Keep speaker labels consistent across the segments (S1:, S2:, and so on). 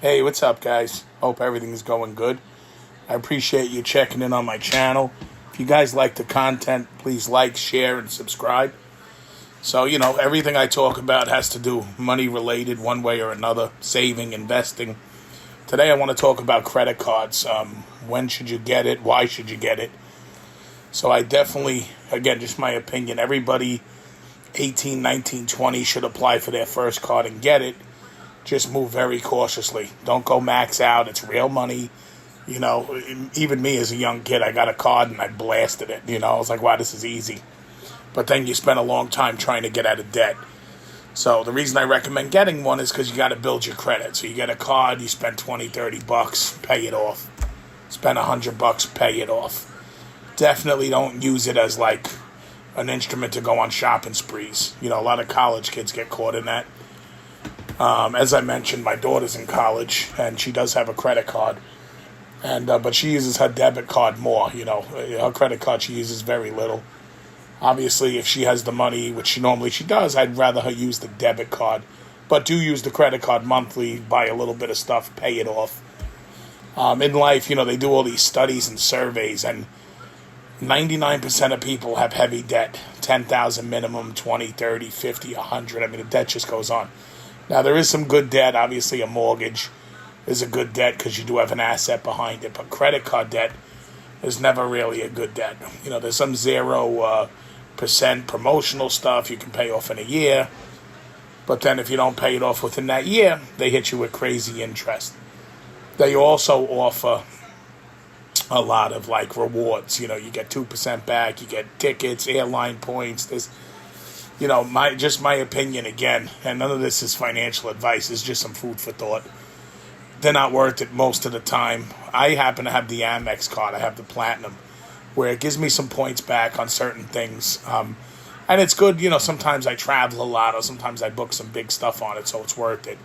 S1: Hey, what's up, guys? Hope everything's going good. I appreciate you checking in on my channel. If you guys like the content, please like, share, and subscribe. So, everything I talk about has to do money related one way or another, saving, investing. Today I want to talk about credit cards. When should you get it? Why should you get it? So I definitely, again, just my opinion, everybody 18, 19, 20 should apply for their first card and get it. Just move very cautiously. Don't go max out. It's real money. Even me as a young kid, I got a card and I blasted it. I was like, wow, this is easy. But then you spend a long time trying to get out of debt. So the reason I recommend getting one is because you got to build your credit. So you get a card, you spend $20, $30, pay it off. Spend $100, pay it off. Definitely don't use it as like an instrument to go on shopping sprees. A lot of college kids get caught in that. As I mentioned, my daughter's in college, and she does have a credit card, but she uses her debit card more. Her credit card she uses very little. Obviously, if she has the money, which she does, I'd rather her use the debit card, but do use the credit card monthly, buy a little bit of stuff, pay it off. In life, they do all these studies and surveys, and 99% of people have heavy debt, 10,000 minimum, 20, 30, 50, 100. I mean, the debt just goes on. Now, there is some good debt. Obviously, a mortgage is a good debt because you do have an asset behind it. But credit card debt is never really a good debt. There's some 0% promotional stuff you can pay off in a year. But then if you don't pay it off within that year, they hit you with crazy interest. They also offer a lot of, rewards. You get 2% back. You get tickets, airline points. There's my opinion again, and none of this is financial advice, it's just some food for thought. They're not worth it most of the time. I happen to have the Amex card. I have the Platinum, where it gives me some points back on certain things. And it's good, sometimes I travel a lot, or sometimes I book some big stuff on it, so it's worth it.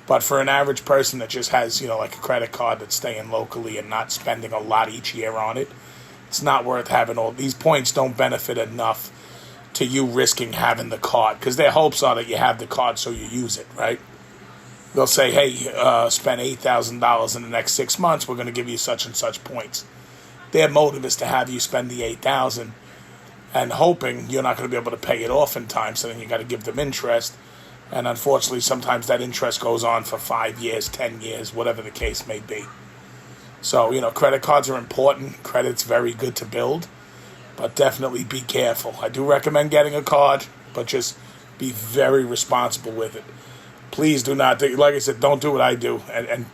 S1: But for an average person that just has, like a credit card that's staying locally and not spending a lot each year on it, it's not worth having all these points. Don't benefit enough to you risking having the card, because their hopes are that you have the card so you use it, right? They'll say, hey, spend $8,000 in the next 6 months, we're going to give you such and such points. Their motive is to have you spend the $8,000 and hoping you're not going to be able to pay it off in time, so then you got to give them interest, and unfortunately sometimes that interest goes on for 5 years, 10 years, whatever the case may be. So, credit cards are important. Credit's very good to build. But definitely be careful. I do recommend getting a card, but just be very responsible with it. Please do not, like I said, don't do what I do. And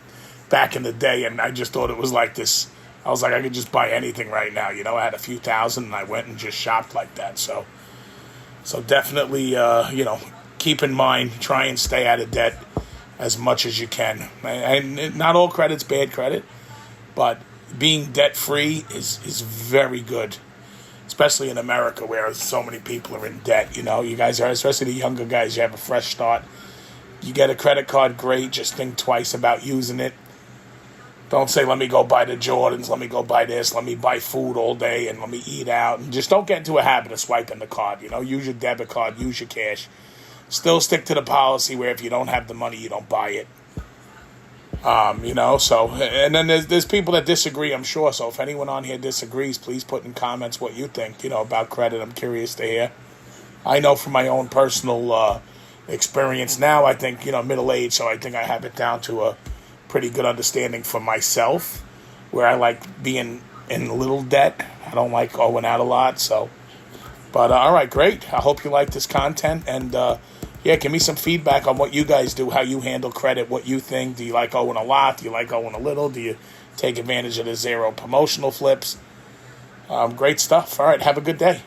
S1: back in the day, and I just thought it was like this. I was like, I could just buy anything right now. I had a few thousand, and I went and just shopped like that. So definitely, keep in mind, try and stay out of debt as much as you can. And not all credit's bad credit, but being debt-free is very good. Especially in America, where so many people are in debt. You guys are, especially the younger guys, you have a fresh start. You get a credit card, great. Just think twice about using it. Don't say, let me go buy the Jordans, let me go buy this, let me buy food all day, and let me eat out. And just don't get into a habit of swiping the card. Use your debit card, use your cash. Still stick to the policy where if you don't have the money, you don't buy it. So, and then there's people that disagree, I'm sure. So if anyone on here disagrees, please put in comments what you think, about credit. I'm curious to hear. I know from my own personal experience now, I think, middle age, so I think I have it down to a pretty good understanding for myself, where I like being in a little debt. I don't like owing out a lot, so. But, all right, great. I hope you like this content, and, give me some feedback on what you guys do, how you handle credit, what you think. Do you like owing a lot? Do you like owing a little? Do you take advantage of the 0 promotional flips? Great stuff. All right, have a good day.